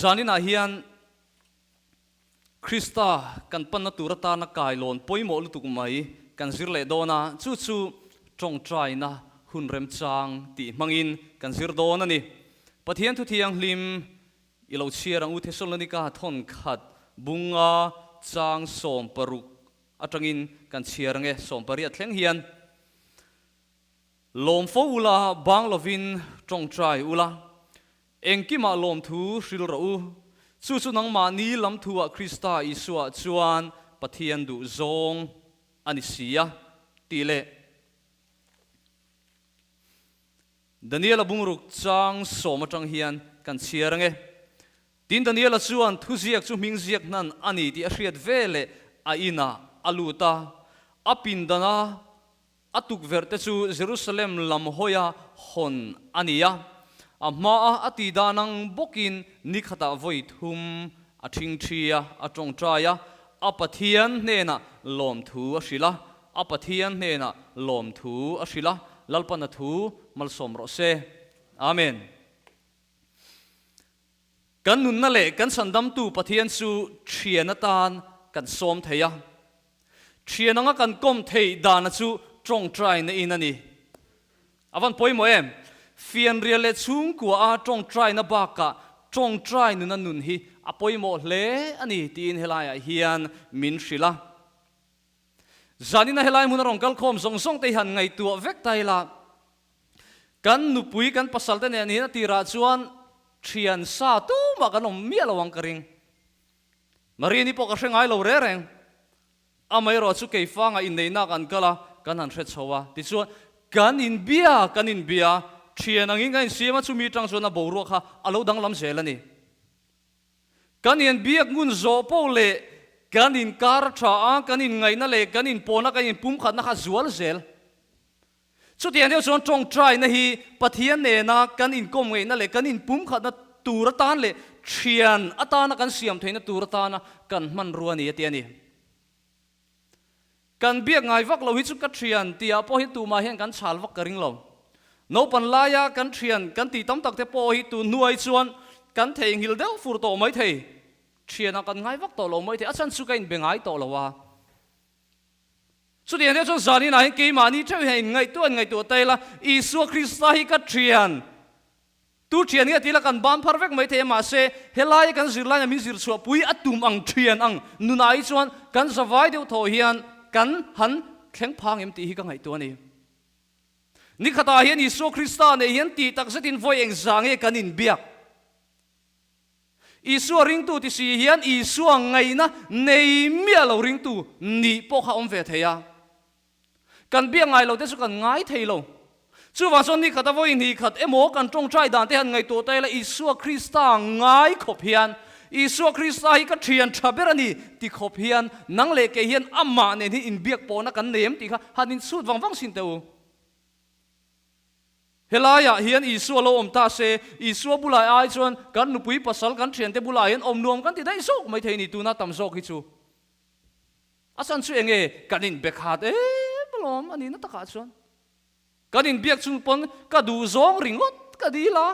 zanina hian Krista kan pan na turata na kailon poimo lutuk mai kan zirle dona chu trong trai na hun rem chang ti mangin kan zir dona ni pathian thu thiang hlim ilo chiarang u Thessalonica thon khat bunga chang som paruk atangin kan chiarang e som pari athleng hian lom fo ula bang lovin trong trai ula engkima lom thu hril ro chu nang ma ni lam thua Krista isua chuan pathian du zong ani sia tile Daniel bungruk chang som atang hian kan chiarang e tin Daniel chuan thu ziak chu ming ziak nan ani ti a hriat vele a ina aluta apindana atuk verte chu Jerusalem lam hoya hon ania amma ati danang bokin nikhata voi thum athing thia atong traya apathian nena lom thu ashila apathian nena lom thu ashila lalpana thu malsom ro se amen kan nun na le kan sandam tu pathian chu thiana tan kan som theya thiananga kan kom thei dana chu trong trai na inani avan poimo em fian riale chung kwa a trong trai na baka trong trai nu na nun hi apoimo hle ani tin helaya hian min shrila zanina helai mun rong kal khom song song te han ngai tu vek tai la kan nu pui kan pasal te ne ni na tira chuan thian sa tu ma kan om mi lawang karing marini po ka hrengai lo re reng amai ro chu ke fanga in nei na kan kala kan han hre chowa ti chuan kan in bia thian angin ngai siama chu mi tang chona boru kha alo dang lam selani kan in biak ngun zo po le kan in kar tha a kan in ngai na le kan in pona kan in pum khat na kha zual zel chu tian deu chon tong trai na hi pathian ne na kan in kom ngai na le kan in pum khat na tur tan le thian atana kan siam theina tur tana kan man ruani atiani kan biak ngai vak lo hi chu ka thian tia po hi tu ma hian kan chal vak karing lo no pan laya kan thian kan ti tam tak te po hi tu nuai chuan kan theing hil deuh fur to mai thei thian kan ngai vak to lo mai thei achan chu kain bengai to lo wa chu tian deu chon zani na hin ke mani theu hein ngai tu taila Isu Krista hi ka thian tu thian nge tila kan bam phar vek mai thei ma se helai kan zirla min zir chua pui atum ang thian ang nunai chuan kan zawai deuh tho hian kan han thleng phang em ti hi ka ngai tu ani ni khata hian Isu Krista ne hian ti tak zetin voi eng zange kan in biak Isu ring tu ti si hian Isu ngai na nei mia lo ring tu ni po kha om ve theya kan biak ngai lo te chu kan ngai thei lo chu wa son ni khata voi ni khat emo kan tong trai dan te han ngai tu te la Isu Krista ngai khop hian Isu Krista hi ka thian thaberani ti khop hian nang le ke hian amma ne ni in biak po na kan nem ti kha hanin sut wang sin teu helaya hian Isu lo om ta se Isu bulai ai chuan kan nupui pasal kan thian te bulai hian om nuam kan ti dai sok mai thei ni tu na tam sok hi chu asan chu enge kanin bekhat e blom ani na taka chuan kanin biak chung pon ka du zong ringot ka di la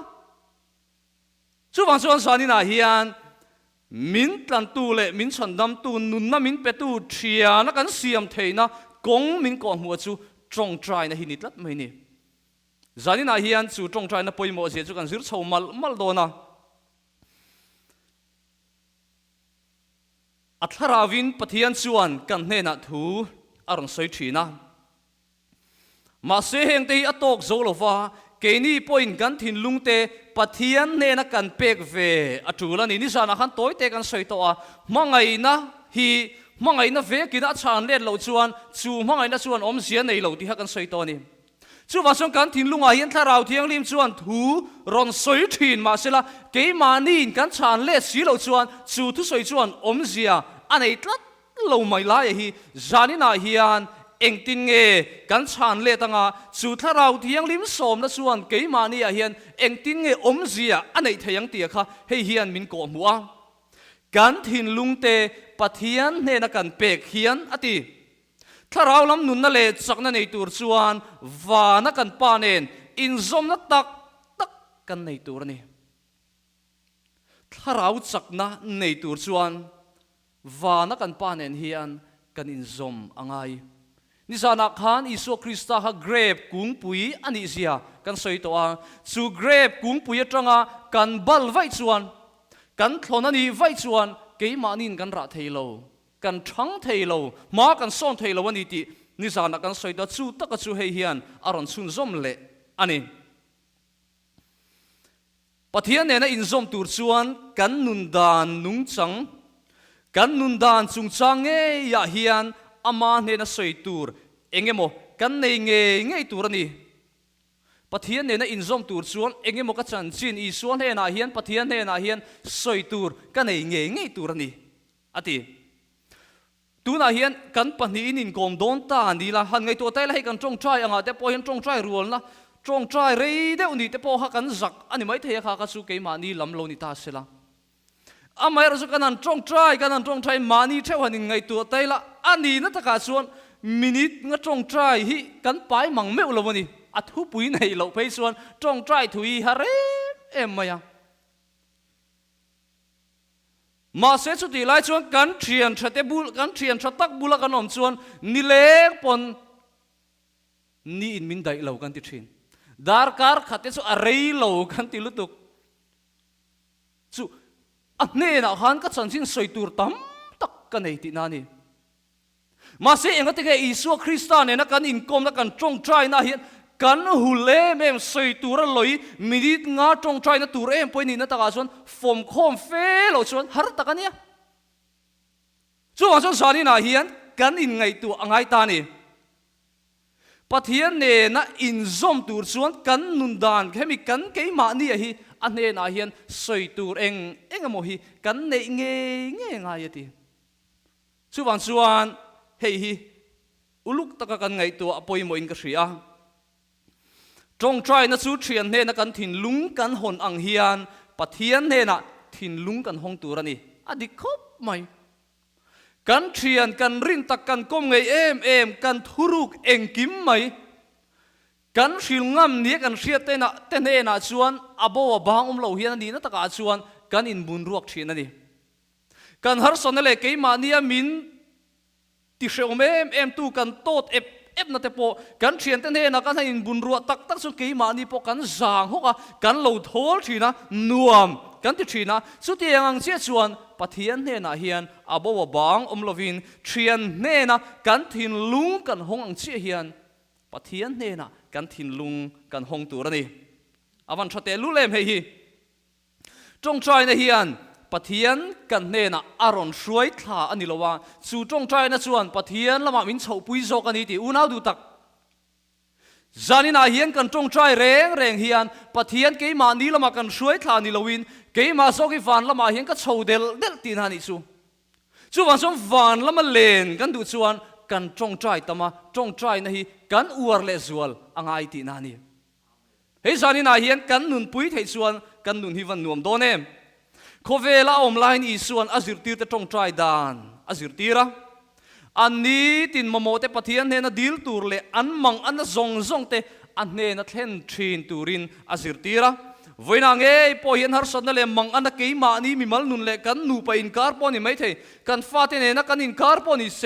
chu wang chuan sanina hian min tlan tu le min chandam tu nun na min pe tu thia na kan siam theina kong min ko hmu chu trong trai na hinit lat mai ni zanina hian chu trong trai na poimo je chu kan zir chho mal dona atharawin pathian chuan kan hne na thu arang soi thina ma se heng te atok zolowa keini point kan thin lungte pathian ne na kan pek ve atula ni ni sana khan toy te kan soi to a mangai na ve kina chan let lo chuan chu mangai na chuan om sia nei lo ti ha kan soi to ni chu wa song kan thin lunga hian tharau thiang lim chuan thu ron soi thin ma sela ke mani kan chan let si lo chuan chu thu soi chuan om zia anei tlat lo mai la hi zanina hian engtin nge kan chan le tanga chu tharau thiang lim som na chuan ke mani a hian engtin nge om zia anei thayang tia kha hei hian min ko muwa kan thin lungte pathian ne na kan pek hian ati tharau lam nun na le chakna nei tur chuan wa na kan pa nen in zom na tak kan nei tur ni ถ้าเราจักนะในตัวชวนวานักันปานเอ็นเฮียนกันอินซอมอ่างไงนิสานักขันอิสุคริสต์ฮะเกรบกุ้งปุยอันนี้เสียกันสวยตัวสู่เกรบกุ้งปุยจังกันบัลไว้ชวนกันทนนี้ไว้ชวนเกี่ยมานินกันรัดเทโลกันทั้งเทโลมากันซ่อนเทโลวันนี้ที่นิสานักกันสวยตัวสู่ตักสู่เฮียนอารอนซุนซอมเละอันนี้ปะเทียนเนี่ยนะอินซอมตูร์ชวนกันนุนดานนุงจังกันนุนดานจุงจังเงยยาเฮียนอามาเนี่ยนะสวยตูร์เองโมกันในเงยตูร์นี่ปะเทียนเนี่ยนะอินซอมตูร์ชวนเองโมกัจจันจินอีส่วนเนี่ยนะเฮียนปะเทียนเนี่ยนะเฮียนสวยตูร์กันในเงยตูร์นี่อติตูน่าเฮียนกันปะนี้นินกอมโดนตานี่ละหันไงตัวเต้ละให้กันจงใจอ่ะแต่พอเห็นจงใจรัวนะจงใจเรียดอุนี่แต่พอหักกันจักอันนี้ไม่เทียข้าก็สู้เกี่ยมานี่ลำลงนี่ตาเสละอาไม่รู้สึกกันนั่นจงใจกันนั่นจงใจมานี่เท่าหันไงตัวเต้ละอันนี้นั่นถ้าการส่วนมินิงั้นจงใจฮิกันไปมังไม่อุลวันนี้อัฐุปุยในเราไปส่วนจงใจถุยฮาเร่เอ็มมายังมาเสียสุดที่ไล่ส่วนกันเทียนชัดเตบุลกันเทียนชัดตักบุลกันอมส่วนนี่เล็กปนนี่อินมินได้เรากันติดเทียนดาร์การขัดเตสุอะไรเรากันติลุตุกสุอันนี้นะฮันก็สันสินสวยตูร์ตั้มตักกันไอ้ที่นั่นนี่มาเสียเองก็ที่แกอิสุคริสต์เนี่ยนะกันอินคอมนะกันจงใจนะเห็นกันหุ่นเล่แม่สวยตูร์ลอยมิดิงาจงใจนะตูร์เอ็มพอยนี่นะตากาส่วนฟอมคอมเฟลส่วนฮาร์ตกันเนี่ยส่วนส่วนสานี่นะเห็นกันอินไงตัวไงตานี่ปะเทียนเนนะอินซอมตูร์ส่วนกันนุนดานแค่มีกันเกี่ยมานี่ฮีอันเนนะเฮียนสวยตูร์เองโมฮีกันเนเงไงทีส่วนเฮ้ยอุลุกตะกันไงตัวอภัยโมอินกษีอาจงใจนะสู้เทียนเนนะกันถิ่นลุงกันหนอังเฮียนปะเทียนเนนะถิ่นลุงกันห้องตูร์นี่อดีครบไหมกันเทียนกันรินตะกันก้มไงเอ็มกันทุรุกเองกิมไหมกันชิลงามนี้กันเชียเตนะเตเนนะชวนอาบ่าวบางเราเฮียนนี่นะตะกาชวนกันอินบุญรวกเชียนนี่กันฮาร์สันเลเกยมานี่มินติเชอมเอ็มตูกันโตดเอฟนะเตโปกันเชียนเตเนนะกันอินบุญรวกตักสุดเกยมานี่พอกันจางฮกกันเราทอลชีนะนัวมกันติชีนะสุดที่ยังเชี่ยชวนปะเทียนเนนะเฮียนอาบ่าวบางลวินเชียนเนนะกันถิ่นลุงกันห้องอังเชี่ยเฮียนปะเทียนเนนะกันถิ่นลุงกันห้องตัวนี่อาวันชัดเตลุเลมเฮียจงใจนะเฮียนปะเทียนกันเนนะอารอนช่วยท่าอันนี้ละว่าสู่จงใจนะส่วนปะเทียนละมามินเฉาปุยโซกันนี้ที่อุณาดูตักจานินาเฮียนกันจงใจแรงเฮียนปะเทียนเกี่ยมานี้ละมากันช่วยท่านี่ละวินเกี่ยมาโซกิฟันละมาเฮียนก็เฉาเดลตีนานิสู่วันสมฟันละมาเลนกันดูส่วนกันจงใจตมาจงใจนะฮีกันอวร์เลสวลอ่างไอตีนานี่เฮ้ยจานินาเฮียนกันนุนปุยเทส่วนกันนุนฮิวันนวมโดเนมโคเวลาอมไลน์อีส่วนอาจิรตีแต่จงใจดานอาจิรตีระอันนี้ตินมโมเตปะเทียนเนนะดิลตูร์เลอันมังอันนะซงเตอันเนนะเทนทรีนตูรินอาจิรตีระวันนั้นพอเห็นฮาร์สันนั่นเลยมังอันนั้นเกี่ยมานี่มีมัลนุนเลยกันนูไปอินคาร์ปอนี่ไม่ใช่กันฟาเตเนนะกันอินคาร์ปอนี่เซ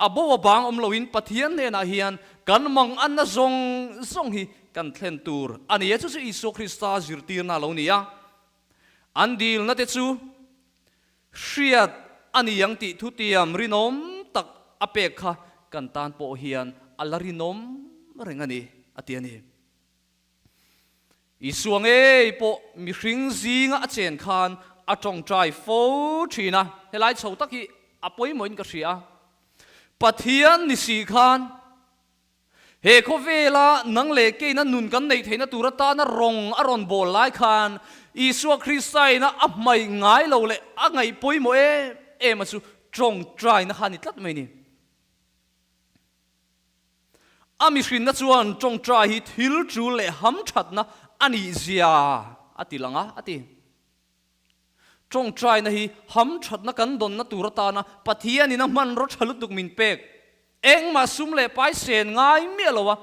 อาบ่าวบางลวินปะเทียนเนนะเฮียนกันมังอันนะซงฮีกันเทนตูร์อันนี้เยซูอิสุคริสต์อาจิรตีร์น่าเหล่านี้อันดีลนั่นเตจูเชียดอันนี้ยังติทุติยมรินอมตักอเปกค่ะกันตานโปเฮียนอัลลารินอมเรื่องนี้อันนี้อีส่วนโปมีสิ่งสิ่งอาเจนคานอาจงใจโฟชีนะเฮลัยชาวตักฮีอภัยมอินกษีอาปะเทียนนิสีคานเฮโคเวลานังเลเกนันนุนกันในเทนตุรตานรงอรอนโบลายคานอีสัวคริสไซนะอับไม่ง่ายเราเลยอ่ะไงปุยโมมาสู่จงใจนะฮันนี่ตัดไม่นี่อามิสินนะส่วนจงใจฮิทิลจูเลยห้ำชัดนะอันนี้เสียอติลังอติจงใจนะฮิห้ำชัดนะกันดนนะตุรตานะปะเทียนี่นะมันรถฉลุตุกมินเป็กเอ็งมาซุ่มเลยไปเสียนง่ายเมียเราวะ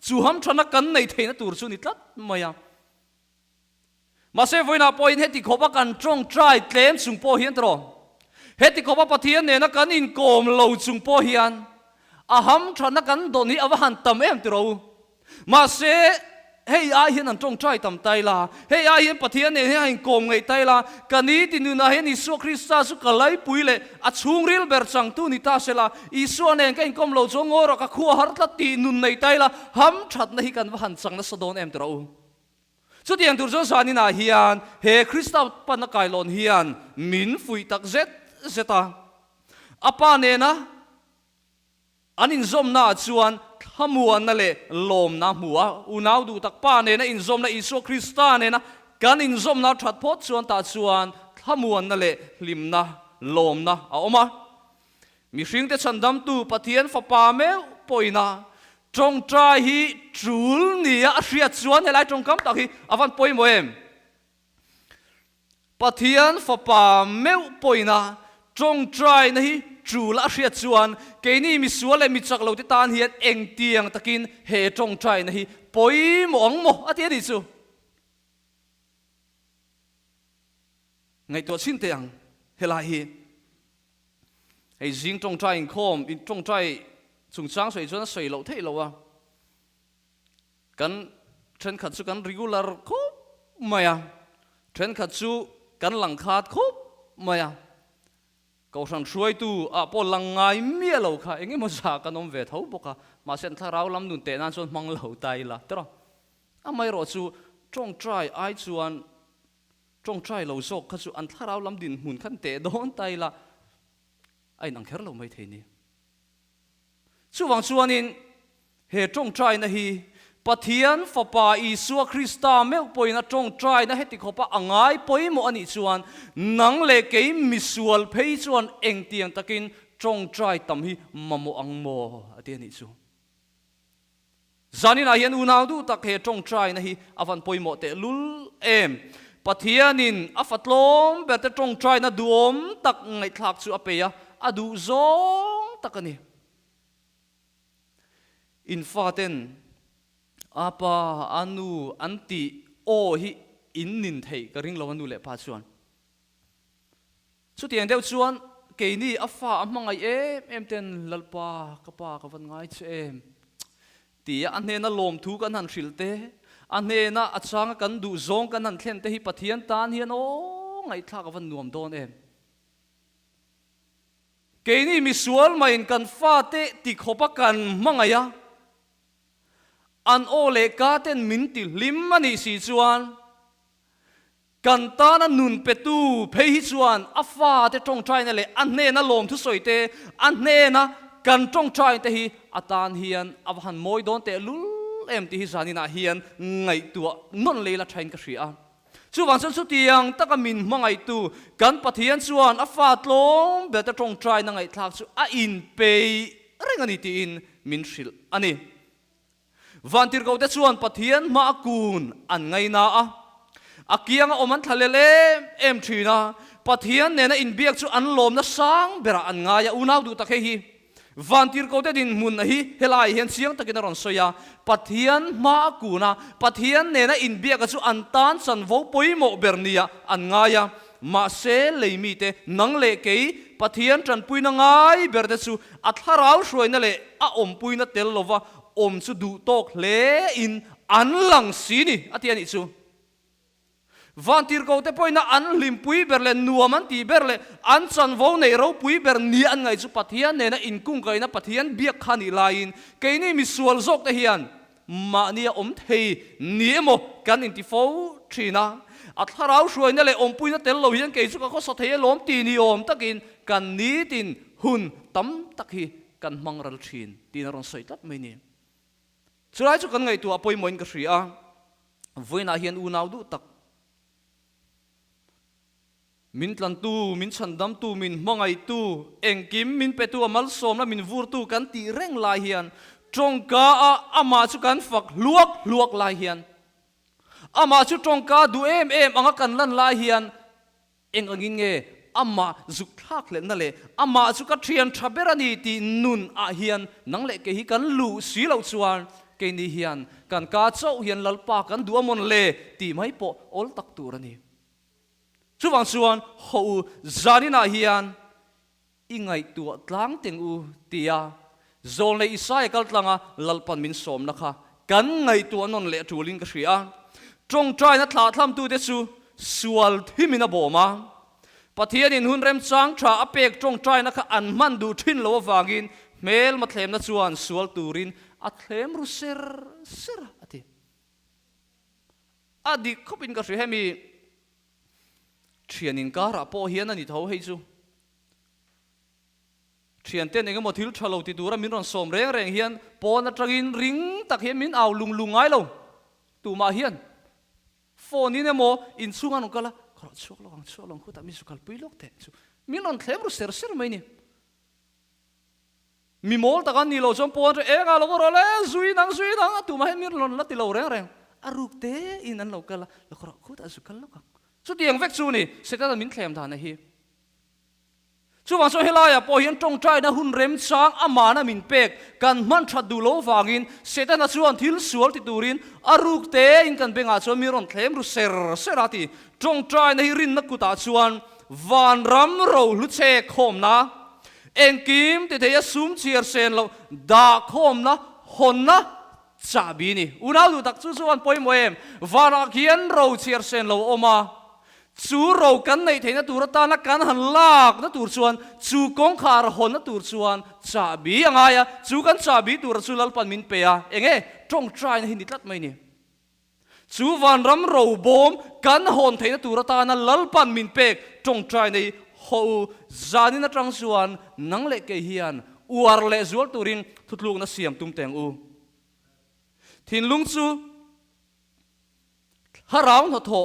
จู่ห้ำชัดนะกันในเทนะตุรสุนิตัดไม่ยัง mà sẽ với na point hết thì khó bắt cần trong trai tlem sung po hiền rồi hết thì khó bắt pathian này nó cần in com lâu sung po hiền ham cho nó cần đồn hi avahan tam em rồi mà sẽ hey ai hiền anh trong trai tam tay là hey ai hiền pathian này hay com ngày tay là cần ý thì nu na hiền Isu Christa su kalai pui le chung ril ber chang tu ni ta se là Isu này cái com lâu cho ngor ka khu har la ti nun này tay là ham chat na hi kan vahan chang na sadon em rồi chút tiền tur cho sani na hiền he Christa pan na kai lon hiền min phui tak zeta apa ne na anin zom na chuan hamuan na le lom na mua unau du tak pa ne na in zom na Isu Christa ne na kan in zom na that phot chuan ta chuan hamuan na le lim na lom na a oma mi hring te chandam tu pathian fa pa me poina trong trai hi trul nia a hria chuan helai trong kam tak hi avan poi mo em pathian fa pa me poina trong trai na hi trul a hria chuan ke ni mi sual le mi chak lo te tan hian eng tiang takin he trong trai na hi poi mo ang mo atia ni chu ngai to sin teang helai hi hei jing trong trai in khom in trong trai chung chang soi chuan soi lo thei lo a kan then khat chu kan regular khop maya then khat chu kan lang khat khop maya câu sang suy tu à po lang ngai mía lâu kha engem mo sa kanom ve thau boka ma sen tharau lam nun te nan chon mang lo tai la tro a mai ro chu trong trai ai chuan trong trai lo sok kha chu an tharau lam din hun khan te don tai la ai nang kher lo mai the ni chu wang chuan in he trong trai na hi pathian fa pa Isu Christa me poina trong trai na heti khopa angai poi mo ani chuan nang le ke misual phei chuan eng tiang takin trong trai tam hi mamo ang mo ati ani chu zanin a hian unau du tak he trong trai na hi avan poi mo te lul em pathianin afatlom berte trong trai na duom tak ngai thlak chu apeya adu zong takani in faten apa anu anti o hi in nin thei ka ring lo anu le pa chuan chu tiang deuh chuan ke ni afa amangai em ten lalpa kapa ka van ngai che em ti an he na lom thu kan han hrilte an he na achang kan du zong kan han thlen te hi pathian tan hian o ngai thla ka van nuam don em ke ni mi sual main kan fa te ti khopa kan mangaya an ole ka ten min ti lim ani si chuan kan ta na nun petu phei chuan afa te tong trai na le an ne na lom thu soi te an ne na kan tong trai te hi atan hian avhan moi don te lul em ti hi zanina hian ngai tua non le la train ka hria chu wang chu tiang taka min mangai tu kan pathian chuan afa tlom be te tong trai na ngai thlak chu a in pe reng ani ti in min hril ani vantir ko te chuan pathian ma kun an ngai na a akiang oman thalele em thina pathian ne na in biak chu an lom na sang bera an nga ya unau du takhe hi vantir ko te din mun hi helai hian siang takin ron soya pathian ma kuna pathian ne na in biak chu an tan san vo poimo bernia an nga ya ma se leimi te nang le ke pathian tran puina ngai berde chu atharau hruaina le a om puina tel lova om chu du tok le in an lang si ni atian i chu vantir ko te poina an limpui berle nuaman ti berle an chan vo nei ro pui ber ni an ngai chu pathian ne na in kung kai na pathian biak khani lain ke ni mi sual zok te hian ma nia om thei ni mo kan in ti fo thina atharau hruaina le om puina tel lo hian ke chu ka kho sa thei lom ti ni om takin kan ni tin hun tam tak hi kan mangral thin tin ron soi tat mai ni churai chu kan ngai tu apoi moin ka hria voina hian unau du tak min tlan tu min chandam tu min mangai tu engkim min petu amal som la min vur tu kan ti reng lai hian tongka a ama chu kan fak luak lai hian ama chu tongka du em anga kan lan lai hian eng angin nge ama zuk thak le na le ama chu ka thian thaberani ti nun a hian nang le ke hi kan lu si lo chuan ke ni hian kan ka chau hian lalpa kan duamon le ti mai po ol tak tur ani chuwang chuan ho zanina hian ingai tu tlang teng u tia zol nei isai kal tlanga lalpan min som na kha kan ngai tu anon le tulin ka hria trong trai na thla thlam tu te chu sual thimina boma pathian in hun rem chang tha apek trong trai na kha an man du thin lo wangin mel ma thlem na chuan sual turin a thlem ru ser ati adi khopin ka hri hemi thianin kara po hian ani tho hei chu thian ten engemaw thil thalo ti tura min ron som reng hian pon atangin ring tak hian min aw lungai lo tu ma hian phone in emo in chunga no kala khara chok long khuta mi sukal puilok te chu min ron thlem ru ser mai ni mi mol takan ni lo chom pon e ga lo ro le zui nang tu ma hian min ron la ti lo reng aruk te in an lo kala lo khara khuta sukal lo ka chu tiang vek chu ni seta min thlem tha na hi chu wang so helaya po hian tong trai na hun rem chang amana min pek kan man that du lo wangin seta na chuan thil sual ti turin aruk te in kan benga chu mi ron thlem ru serati tong trai na hi rin na kuta chuan van ram ro lu che khom na engkim te theya sum chiar sen lo da khom na hon na chabi ni unau du tak chu chuan poimoem vara khian ro chiar sen lo oma chu ro kan nei theina tur ta na kan han lak na tur chuan chu kong khar hon na tur chuan chabi angaya chu kan chabi tur chu lalpan min pe a enge tong trai na hinitlat mai ni chu van ram ro bom kan hon theina tur ta na lalpan min pek tong trai nei ho zanin atang chuan nang le ke hian uar le zual turin thutlung na siam tum teng u thin lung chu harau no tho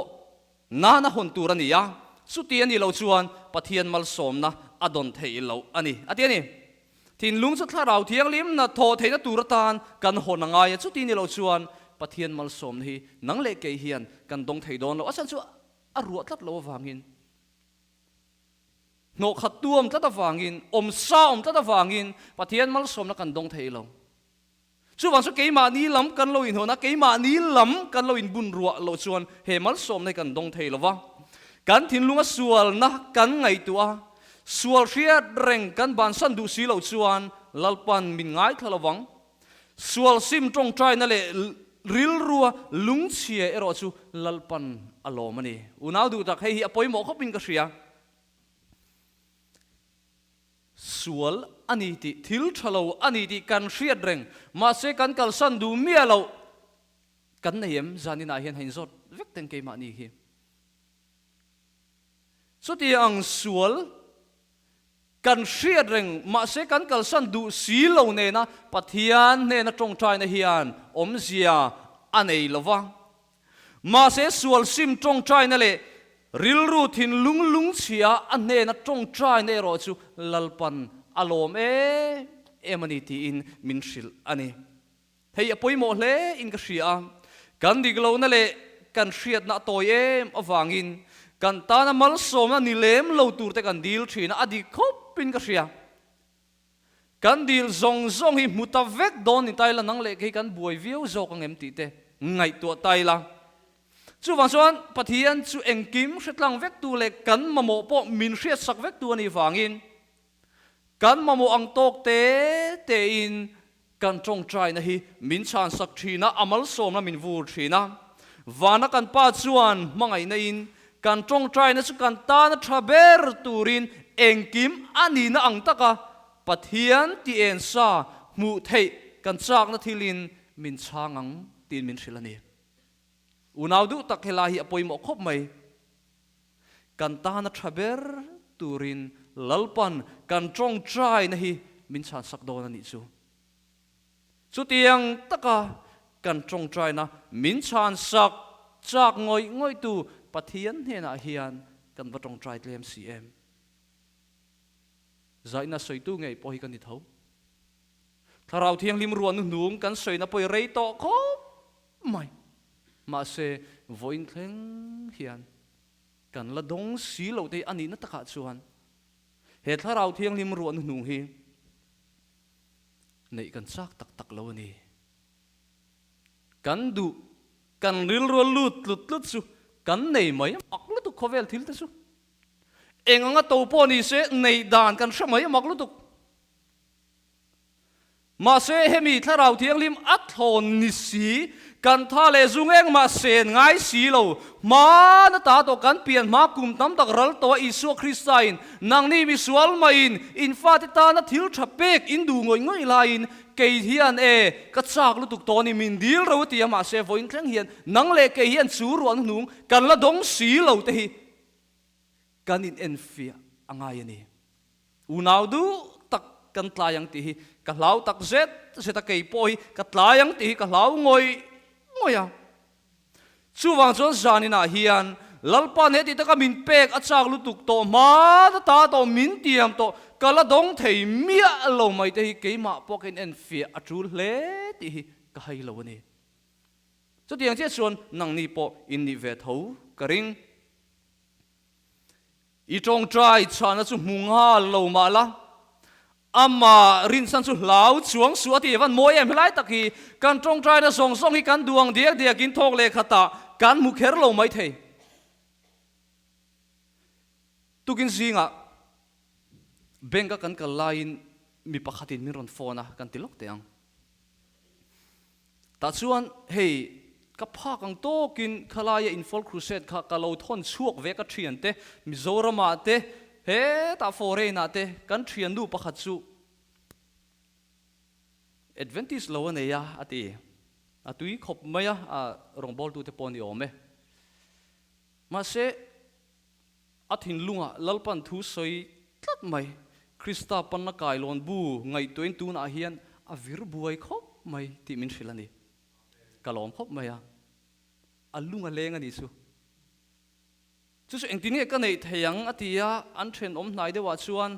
na hon tur ani ya chu ti ani lo chuan pathian mal som na adon thei lo ani ati ani thin lung chu tharau thiang lim na tho theina tur tan kan hon anga ya chu ti ni lo chuan pathian mal som hi nang le ke hian kan dong thei don lo asan chu a ruat lat lo wangin no khat tuam tata wangin om sa om tata wangin pathian mal som na kan dong thei lo chu wang chu keima ni lam kan lo in hona keima ni lam kan lo in bun ruwa lo chuan he mal som nei kan dong thei lova kan thin lunga sual na kan ngai tua sual riat reng kan ban san du si lo chuan lalpan min ngai thalawang sual sim tong trai na le ril ruwa lung chie ero chu lalpan alomani unau du tak hei apoi mo khopin ka hria sual ani ti thil thalo ani ti kan hriat reng ma se kan kal san du mia lo kan nayem zanina hian hein zot vek ten ke ma ni hi so ti ang sual kan hriat reng ma se kan kal san du si lo ne na pathian ne na tong trai na hian om zia anei lova ma se sual sim tong trai na le ril ru thin lung chia ane na tong trai ne ro chu lalpan alom emani ti in min shil ani hei apoi mo hle in ka hria kan diglo na le kan hriat na toy awangin kan ta na mal som na ni lem lo tur te kan dil thina adi khop pin ka hria kan dil zong hi mutavek don ni taila nang le ke kan buai viu zo kang em ti te ngai to taila chu wang chuan pathian chu engkim hretlang vek tu le kan mamo po min hriat sak vek tu ani wangin kan mamo ang tok te in kan tong trai na hi min chan sak thina amal som na min vur thina wana kan pa chuan mangai na in kan tong trai na chu kan ta na thaber turin engkim ani na ang taka pathian ti en sa mu thei kan chak na thilin min changang tin min hrilani unau du tak helahi apoi mo khop mai kan ta na thaber turin lalpan kan tong trai na hi min chan sak don ani chu chu tiang taka kan tong trai na min chan sak chak ngoi tu pathian hena hian kan va tong trai tlem cm zaina soitu ngei po hi kan ni tho tharau thiang lim ruan nung kan soina poi rei to khop mai ma se voin thleng hian kan la dong si lo te ani na taka chuan he tharau thiang lim ruan nung hi nei kan chak tak lo ni kan du kan ril ro lut su kan nei mai aklu tu khovel thil te su enganga to po ni se nei dan kan shamai maklu tu ma se hemi tharau thiang lim athon ni si kan tha le zungeng ma sen ngai si lo ma na ta to kan pian ma kum tam tak ral to isu christain nang ni mi sual main in fatita na thil thapek in du ngoi ngoi lain ke hian ka chak lu tuk to ni min dil ro ti ma se voin thleng hian nang le ke hian chu ruan hnung kan la dong si lo te hi kan in enfia angai ani unau du tak kan tlayang ti hi ka hlau tak zet se ta kei poi ka tlayang ti ka hlau ngoi ngoya chu wang chon zanina hian lalpan he ti ta ka min pek achak lu tuk to ma ta to min tiam to kala dong thei mia lo mai te hi keima pokin en fia atul hle ti hi ka hai lo ni chu tiang che chuan nang ni po in ni ve tho karing i tong trai chana chu munga lo ma la ama rin san chu lau chuang su ati van moi em lai taki kan tong trai na song song hi kan duang dia kin thok le khata kan mu kher lo mai thei tukin zinga benga kan ka lain mi pakhatin mi ron phone kan tilok teang ta chuan hei ka pha kang to kin khalaya in folk crusade kha ka lo thon chuak ve ka thian te mizorama te he ta foreign ate kan thian du pakhat chu advantage lo ne ya ati atui khop maya a rongbol tu te poni ome ma se athin lunga lalpan thu soi tlat mai krista panna kai lon bu ngai toin tu na hian a vir buai khop mai ti min shilani kalom khop maya alunga lenga ni su chu engtini ka nei theyang atia an then om nai de wa chuan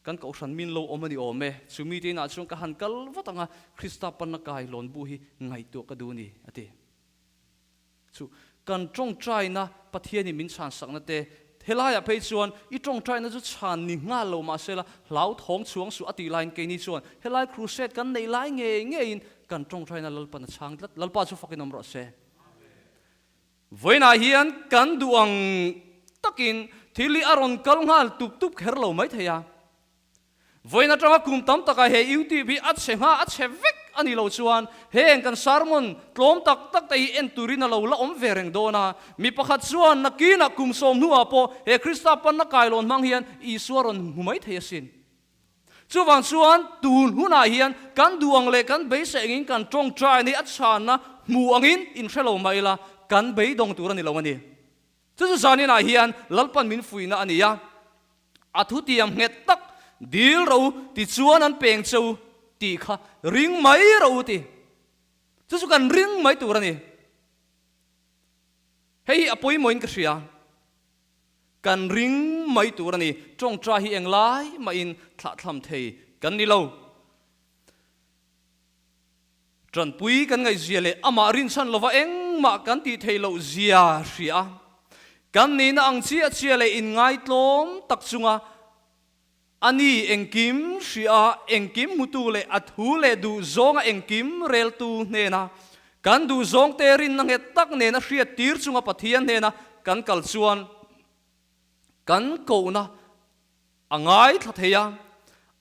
kan ko san min lo omani ome chumi te na chung ka han kal watanga krista panna kai lon bu hi ngai to ka du ni ati chu kan tong trai na pathiani min chan sakna te helaya pe chuan I tong trai na chu chan ni nga lo ma sela lau thong chuang su ati line ke ni chuan helai crusade kan nei lai nge in kan tong trai na lalpan chang lalpa chu fakin om ro se voina hian kan duang takin thili aron kalngal tup kher lo mai theya voina tanga kum tam taka he youtube at senga at sevek ani lo chuan heng kan sarmon tlom tak tai en turina lo la om vereng dona mi pakhat chuan nakina kum som nu apo he krista pan na kailon mang hian isuaron humai theyasin chuwang chuan tun huna hian kan duang le kan be sengin kan tong trai ni at chana mu angin in thelo maila kan be dong turan ni lo ani chu zani na hian lalpan min fuina ania athu tiam nget tak dil ro ti chuan an peng cheu ti kha ring mai ro ti chu kan ring mai turan ni hei apoi moin ka sia kan ring mai turan ni tong tra hi eng lai ma in thla thlam thei kan ni lo tran pui kan ngai ziale ama rin san lova eng ma kan ti thei lo zia ria kan ni na ang chia le in ngai tlom tak chunga ani engkim ria engkim mutu le athu le du zonga engkim rel tu ne na kan du zong te rin nang het tak ne na ria tir chunga pathian ne na kan kal chuan kan ko na angai thla theya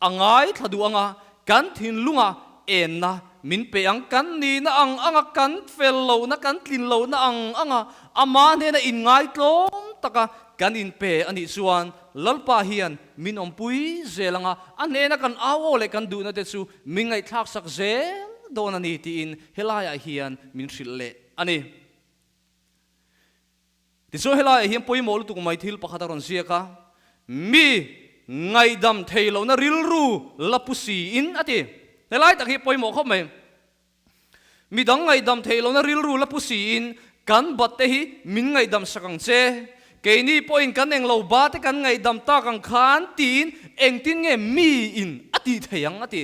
angai thadu anga kan thin lunga en na min pe ang kan ni na ang anga kan fel lo na kan tlin lo na ang anga ama ne na in ngai tlom taka kan in pe ani chuan lalpa hian min ompui zelanga ane na kan awo le kan du na te chu min ngai thak sak zel don ani ti in helaya hian min hril le ani ti so helaya hian poi mol tu mai thil pakhataron ziaka mi ngai dam theilo na rilru lapusi in ati nelai tak hi poi mo khop mai mi dang ngai dam theilo na rilru lapusi in kan batte hi min ngai dam sakang che ke ni point kan eng lo ba te kan ngai dam ta kang khan tin eng tin nge mi in ati theyang ati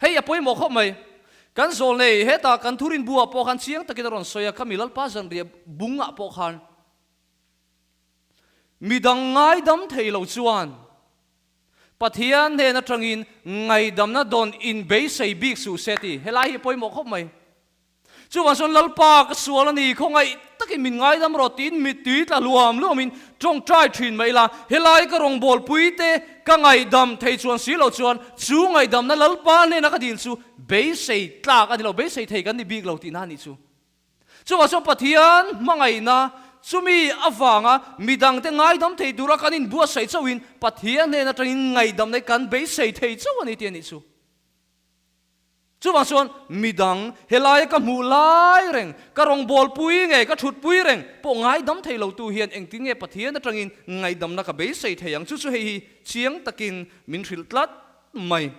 hei apoi mo khop mai kan zol nei heta kan thurin bua po khan chiang takitaron soya kamilal pa jan ria bunga po khan mi dang ngai dam theilo chuan pathian he na trangin ngai dam na don in be sei big su seti helai hi poi mo khop mai chu wan son lalpa ka sual ani khongai takin min ngai dam ro tin mi ti tla luam luamin trong trai thin mai la helai ka rong bol pui te ka ngai dam thei chuan silo chuan chu ngai dam na lalpa ne na ka dil chu be sei tla ka dilo be sei thei kan ni big lo ti na ni chu wan son pathian mangai na chumi awanga midang te ngai dam thei dura kanin bua sei chawin pathian ne na tangin ngai dam nei kan be sei thei chawani ti ani chu wan son midang helai ka mu lai reng ka rong bol pui nge ka thut pui reng po ngai dam thei lo tu hian engtin nge pathian na tangin ngai dam na ka be sei thei ang chu hei chiang takin min thil tlat mai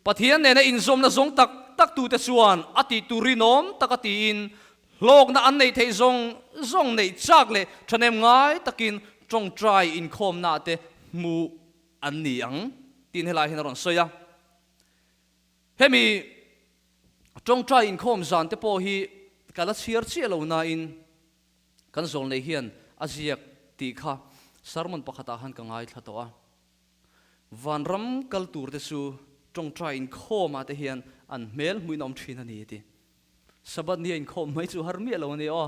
pathian ne na inzom na zong tak tu te chuan ati turinom takati in lok na an nei thei zong nei chak le thanem ngai takin trong trai in khom na te mu an ni ang tin helai hin ron soya hemi trong trai in khom zan te po hi kala chiar chi lo na in kan zol nei hian aziak ti kha sarmon pakhata han ka ngai thla to a vanram kaltur te su trong trai in khom ate hian an mel muinom thin ani ti sabat ni in khom mai chu har mi lo ni o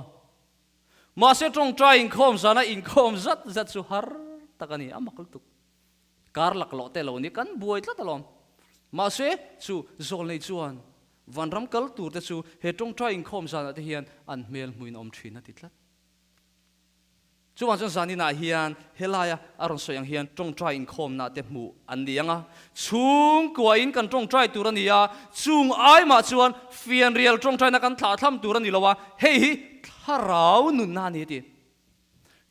ma se trong trai in khom zana in khom zat chu har takani amakal tuk kar lak lo te lo ni kan buai tla talom ma se chu zol nei chuan vanram kal tur te chu he trong trai in khom zana te hian an mel muinom thin ati tlat chuan chon zani na hian helaya aron soyang hian trong trai in khom na te mu an dianga chung kwa in kan trong trai turania chung ai ma chuan fian real trong trai na kan thla tham turani lowa hei hi tharau nun na ni ti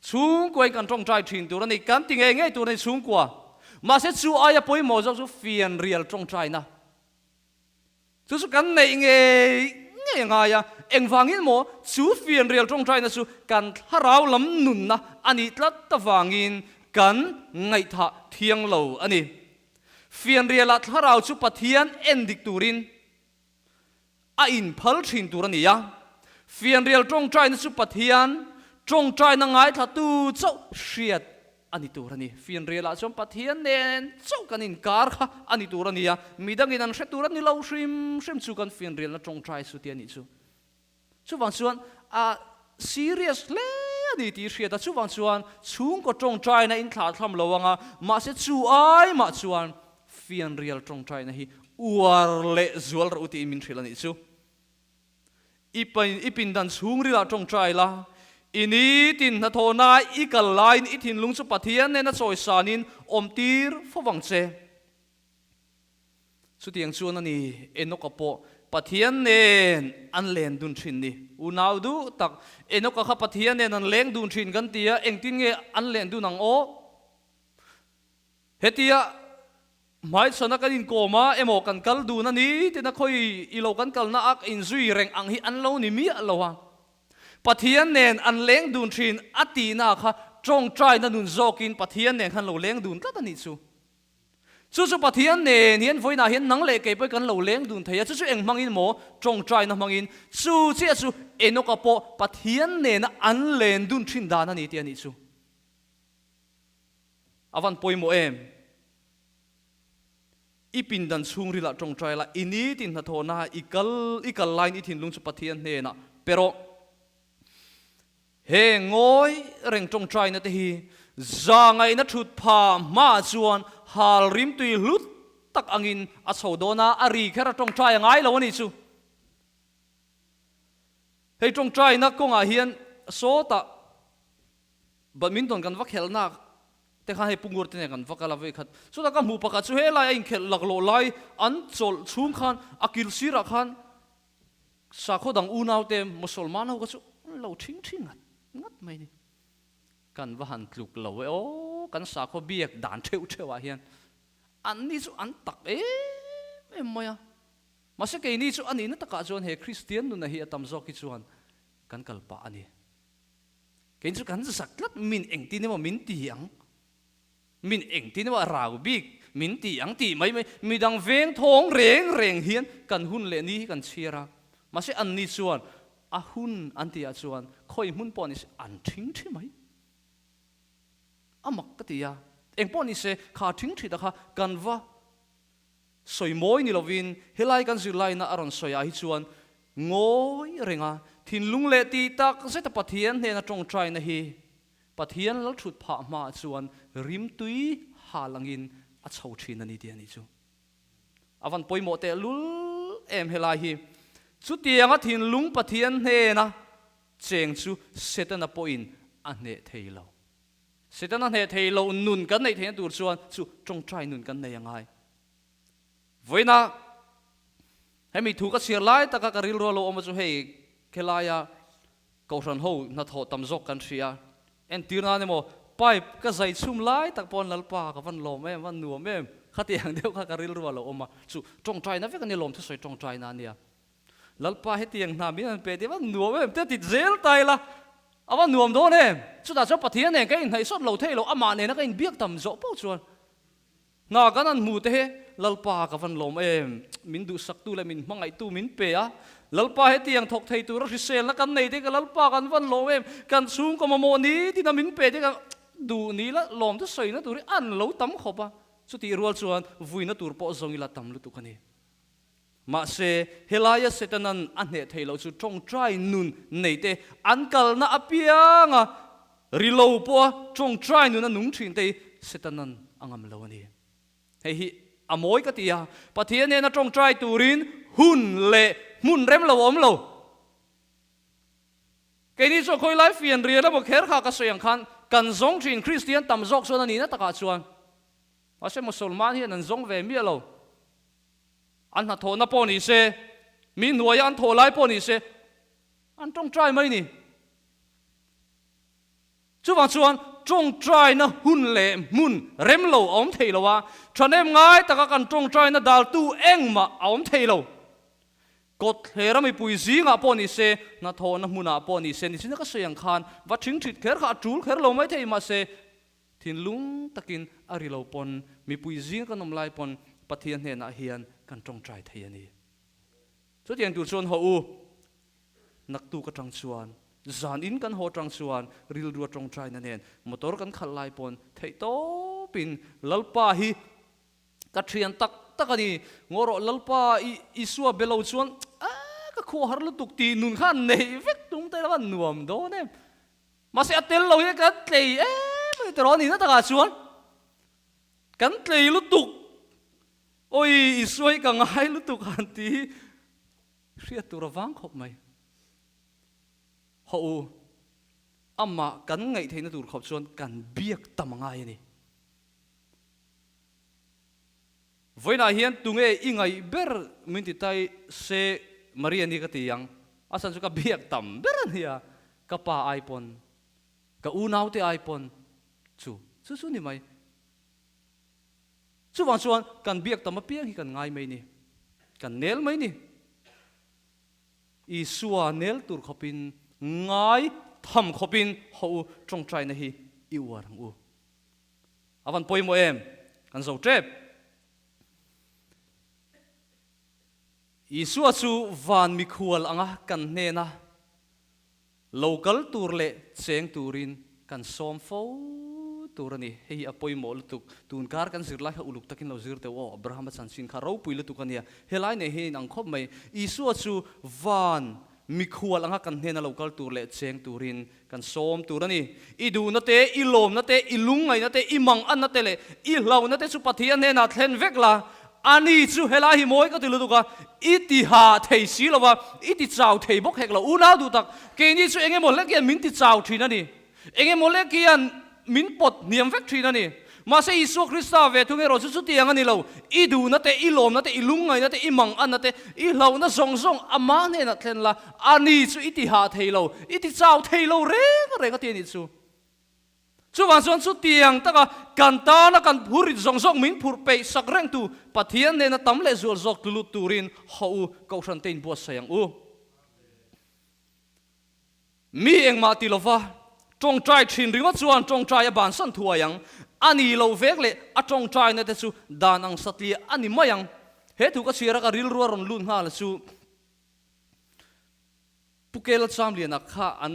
chung kwa in kan trong trai thin turani kan tinge nge turani chung kwa ma se chu ai poi mo zo chu fian real trong trai na chu kan nei nge nga ya eng wangin mo chu fian real trong trai na chu kan tharau lam nun na ani tlat ta wangin kan ngai tha thiang lo ani fian real at tharau chu pathian endik turin a in phal thin turani ya fian real trong trai na chu pathian trong trai na ngai tha tu chau hriat ani turani fian real a chom pathian nen chau kanin kar kha ani turani ya midangin an hre turani lo hrim chu kan fian real na trong trai su ti ani chu wang chuan a serious le ani ti hriat a chu wang chuan chung ko trong trai na in thla thlam lowanga ma se chu ai ma chuan fian real trong trai na hi uar le zual ro ti min thrilani chu ipin dan chung ri la trong trai la ini tin na thona ikal line ithin lung chu pathian ne na choi sanin omtir fawang che chu tiang chuan ani enokapo pathian nen an len dun thin ni unau du tak enoka kha pathian nen an leng dun thin kan tia engtin nge an len du nang o hetia mai sana kan in koma emo kan kal du na ni tina khoi ilo kan kal na ak in zui reng ang hi an lo ni mi alowa pathian nen an leng dun thin ati na kha trong trai na nun zokin pathian nen khan lo leng dun tla tani chu chu pathian nen hian voina hian nang le ke pe kan lo leng dun theya chu eng mangin mo trong trai na mangin chu enoka po pathian nen an len dun thin dan ani ti ani chu avan poimo em ipin dan chung ri la trong trai la ini tin na thona ikal line ithin lung chu pathian ne na pero he ngoi reng trong trai na te hi zangai na thut pha ma chuan hal rim tui lut tak angin a chodona ari khera trong trai ngai lo ni chu hei trong trai na konga hian so ta badminton kan vak khel na te kha hei pungur te kan vakala ve khat so ta ka mu pakha chu he lai in khel lak lo lai an chol chung khan akil sira khan sa khodang unau te musulman ho ka chu lo thing ngat mai ni kan va han tluk lo o kan sa kho biak dan theu a hian an ni chu an tak em moya ma se ke ni chu ani na taka jon he christian nu na hi atam zo ki chuan kan kalpa ani kein chu kan zaklat min engti ne mo min tiang min engti ne wa rau bik min tiang ti mai midang veng thong reng hian kan hun le ni kan chira ma se an ni chuan a hun antia chuan khoi mun pon is an thing thi mai amak katia eng pon is kha thing thi da kha kanwa soi moi ni lovin helai kan zilai na aron soya hi chuan ngôi renga thin lung le ti tak se ta pathian ne na tong trai na hi pathian lal thut pha ma chuan rim tui halangin a chho thin ani ti ani chu avan poimo te lul em helai hi chu tianga thin lung pathian ne na cheng chu setana poin an ne theilo setana ne theilo nun kan nei the tur chuan chu tong trai nun kan nei angai voina hemi thu ka sir lai taka ka ril ro lo om chu hei khelaya ko ran ho na tho tam jok kan ria en tirna ne mo pipe ka zai chum lai tak pon lalpa ka van lom em van nuam em khatiang deu ka ril ro lo oma chu tong trai na ve kan ni lom thu soi tong trai na nia lalpa hetiang na mi an pe de van nuam em te ti zel tai la awan nuam do ne chu da cho pathian ne ka in hai sot lo thei lo ama ne na ka in biak tam zo po chuan na kan an mu te he lalpa ka van lom em min du sak tu le min mangai tu min pe a lalpa he tiang thok thei tu ra sel na kan nei te ka lalpa kan van lom em kan sung ko mo ni ti na min pe te ka du ni la lom tu soi na tu ri an lo tam khopa chu ti rual chuan vui na tur po zong ila tam lu tu kani ma se helaya setanan an ne thei lo chu tong trai nun nei te an kal na apianga rilo po tong trai nun na nung thin te setanan angam lo ani hei hi amoi ka tia pathian ne na tong trai turin hun le mun rem lo om lo ke ni so khoi lai fian ria la mo kher kha ka soyang khan kan zong thin christian tam zok so na ni na taka chuan ase musulman hi nan zong ve mi lo an ha tho na po ni se mi nuai an tho lai po ni se an tong trai mai ni chu wang chuan tong trai na hun le mun rem lo om thei lo wa thanem ngai taka kan tong trai na dal tu eng ma om thei lo kot hera mi pui zinga po ni se na tho na muna po ni se ni sin ka soyang khan wa thing thit kher kha tul kher lo mai thei ma se thin lung takin ari lo pon mi pui zing ka nom lai pon pathian he na hian kan tong trai thei ani chu tiang tu chon ho u nak tu ka tang chuan zan in kan ho tang chuan ril ru tong trai na nen motor kan khal lai pon thei to pin lalpa hi ka thian tak takani ngoro lalpa i suwa belo chuan ka kho har lu tuk ti nun khan nei vek tung te la nuam do ne ma se atel lo ye ka tlei mai tro ni na ta ka chuan kan tlei lu tuk oi isoi ka ngai lu tuk han ti ria tu rawang khop mai ho amma kan ngai theina tur khop chuan kan biak tamangai ni voina hian tunge ingai ber min ti tai se maria ni ka tiang asan chu ka biak tam ber ania ka pa iphone ka unau te iphone chu ni mai chu wang chuan kan biak tam piang hi kan ngai mai ni kan nel mai ni i suwa nel tur khopin ngai tham khopin ho trong trai na hi i warang u avan poimo em kan zo trep Isua chu van mi khual anga kan hne na local tur le cheng turin kan som fo turani hei apoi mo lutuk tun kar kan zirlai ha uluk takin lo zir te o abraham chan sin kha ro pui lutuk ania helai ne he nang khop mai Isua chu van mi khual anga kan hne na local tur le cheng turin kan som turani I du na te I lom na te I lungai na te I mang an na te le I hlau na te chu pathian ne na thlen vek la ani chu hela hi moi ka tilu ka iti ha thei si lawa iti chau thei bok hek la una du tak ke ni chu enge mol kian min ti chau thina ni enge mol kian min pot niam vek thina ni ma se Isu Krista ve thu nge ro chu ti anga ni lo I du na te I lom na te I lungai na te I mang an na te I hlau na zong zong ama ne na thlen la ani chu iti ha thei lo iti chau thei lo re ka ti ni chu chu wang chuan chu tiang taka kan ta na kan phuri zong zong min phur pe sak reng tu pathian ne na tam le zol zok tu turin ho ko ran tein bo sayang u mi eng ma ti lova tong trai thin ringa chuan tong trai ban san thuayang ani lo vek le a tong trai na te chu danang satli ani mayang he tu ka sira ka ril ruaron lun ha la chu pukel cham lian kha an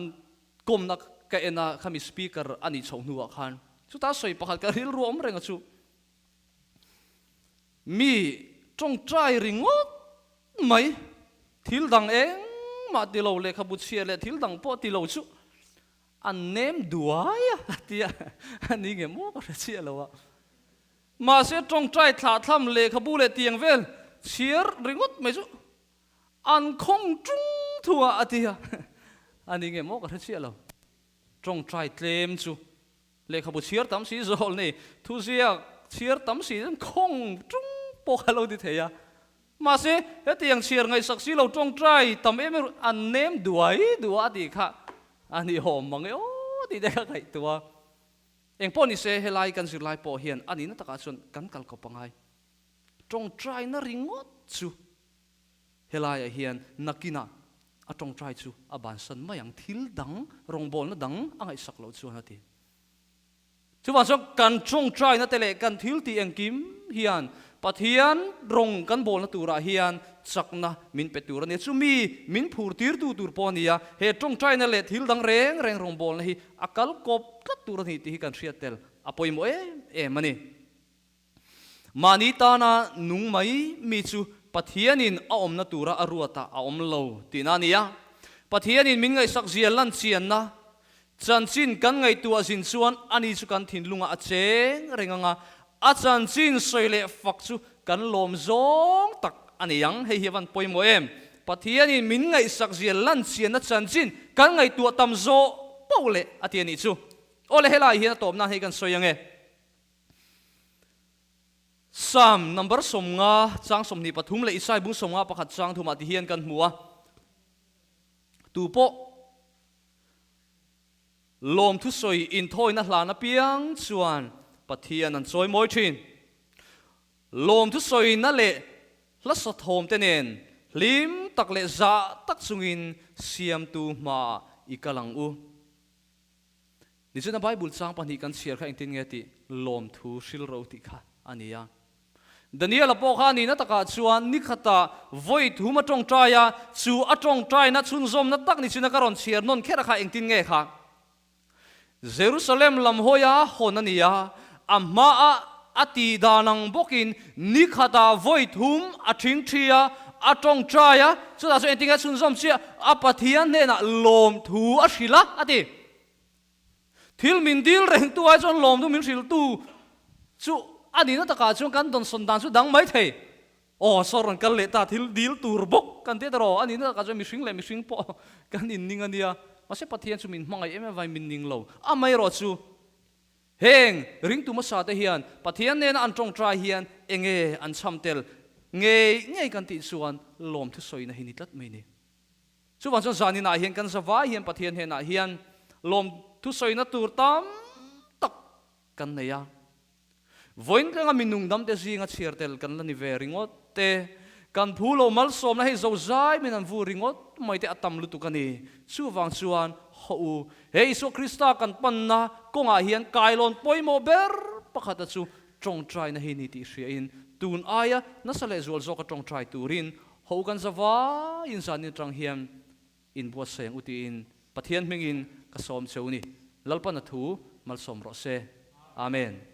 kom na ka ena khami speaker ani chhonu khan chu ta soi pakhat ka ril rom renga chu mi tong trai ringot mai thil dang eng ma ti lo le khabu chia le thil dang po ti lo chu an nem duaya tia ani nge mo ka chia lo wa ma se trong trai thla tham le khabu le tiang vel chiar ringot me chu an khong trung thua atia ani nge mo ka chia lo trong trai tlem chu le khabu chiar tam si zol ni thu zia chiar tam si khong trung po khalo di theya mà se cái tiếng chiar ngay sắc xí lâu trong trai tầm em ăn ném đuổi đi khá anh đi hòm mà nghe ô đi đây cái tua em pon đi se helai kan sir lai po hiền anh đi nó ta cả kan kal ko pangai trong trai nó ringot chu helai hiền nakina a trong trai chu a ban san ma yang thil dang rong bol na dang angai sak lo chu na ti chu ban so kan trong trai na tele kan thil ti ang kim hiền pathian rong kan bol na tura hian chakna min petura ne chumi min phur tir tu tur ponia he tong trai na le thil dang reng rong bol na hi akal kop tat tur ni ti kan riatel apoi mo e mani mani ta na nung mai mi chu pathianin a om na tura aruata a om lo tinania pathianin min ngai sak zial lan chian na chan chin kan ngai tu azin chuan ani chu kan thin lunga a cheng renganga achan chin soile fak chu kan lom zong tak ani yang hei hiawan poimo em pathianin min ngai sak zial lan chian na chan chin kan ngai tu tam zo paule atiani chu ole helai hi na tom na hei kan soyange Psalm number somnga chang somni pathum le isai bung somnga pakhat chang thuma ti hian kan hmuwa tu po lom thu soi in thoi na hlana piang chuan pathian an choi moi thin lom thu soi na le la sa thom tenen lim tak le za tak chungin siam tu ma ikalang u ni chuna bible chang pani kan share kha intin nge ti lom thu sil ro ti kha ania Daniel apokha ni na taka chuan ni khata voi thuma tong traya chu atong trai na chun zom na tak ni chuna karon chiar non khera kha engtin nge kha Jerusalem lam hoya honania amma ati danang bokin ni khata voi thum athing thia atong traya chu da so entinga chun zom chia apathian ne na lom thu a hrila ati thil min dil reng tu ai chon lom tu min hril tu chu ani na taka chung kan don son dan chu dang mai thei o soron kal le ta thil dil tur bok kan te ro ani na ka chu mi hring po kan in ning ania ma se pathian chu min mangai em vai min ning lo a mai ro chu heng ring tu ma sa te hian pathian ne na an tong trai hian enge an chamtel nge kan ti chuan lom thu soi na hinitlat mai ni chu wan chon zani na hian kan zawa hian pathian he na hian lom thu soi na tur tam tak kan ne ya voin ka nga minung dam te zinga chirtel kan la ni ve ringot te kan phulo mal som na he zo zai min an vu ringot mai te atam lu tu kani chu wang chuan ho u he iso krista kan pan na konga hian kailon poimo ber pakhata chu tong trai na he ni ti hria in tun aya na sale zol zo ka tong trai turin ho kan zawa in san ni tang hiam in bo seng uti in pathian mingin ka som cheuni lalpa na thu mal som ro se amen